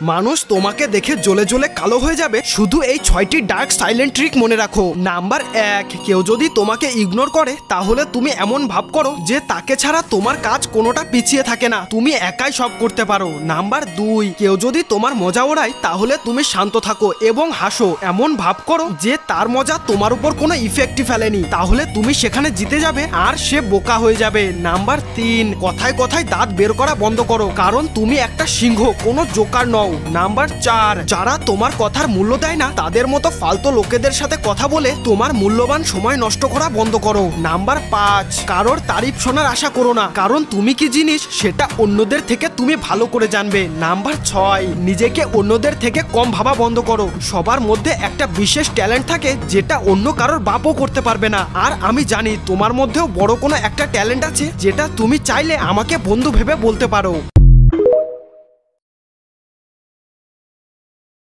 মানুষ তোমাকে দেখে জ্বলে জ্বলে কালো হয়ে যাবে শুধু এই 6টি ডার্ক সাইলেন্ট ট্রিক মনে রাখো। নাম্বার 1, কেউ যদি তোমাকে ইগনোর করে তাহলে তুমি এমন ভাব করো যে তাকে ছাড়া তোমার কাজ কোনোটা পিছিয়ে থাকে না, তুমি একাই সব করতে পারো। নাম্বার 2, কেউ যদি তোমার মজা ওড়ায় তাহলে তুমি শান্ত থাকো এবং হাসো, এমন ভাব করো যে তার মজা তোমার উপর কোনো ইফেক্টই ফেলেনি, তাহলে তুমি সেখানে জিতে যাবে আর সে বোকা হয়ে যাবে। নাম্বার 3, কথায় কথায় দাঁত বের করা বন্ধ করো, কারণ তুমি একটা সিংহ, কোনো জোকার নও। নাম্বার 4, যারা তোমার কথার মূল্য দেয় না তাদের মতো ফালতু লোকেদের সাথে কথা বলে তোমার মূল্যবান সময় নষ্ট করা বন্ধ করো। নাম্বার 5, কারোর তারিফ শোনার আশা করো না, কারণ তুমি কি জিনিস সেটা অন্যদের থেকে তুমি ভালো করে জানবে। নাম্বার 6, নিজেকে অন্যদের থেকে কম ভাবা বন্ধ করো। সবার মধ্যে একটা বিশেষ ট্যালেন্ট থাকে যেটা অন্য কারোর বাপও করতে পারবে না, আর আমি জানি তোমার মধ্যেও বড় কোনো একটা ট্যালেন্ট আছে যেটা তুমি চাইলে আমাকে বন্ধু ভেবে বলতে পারো।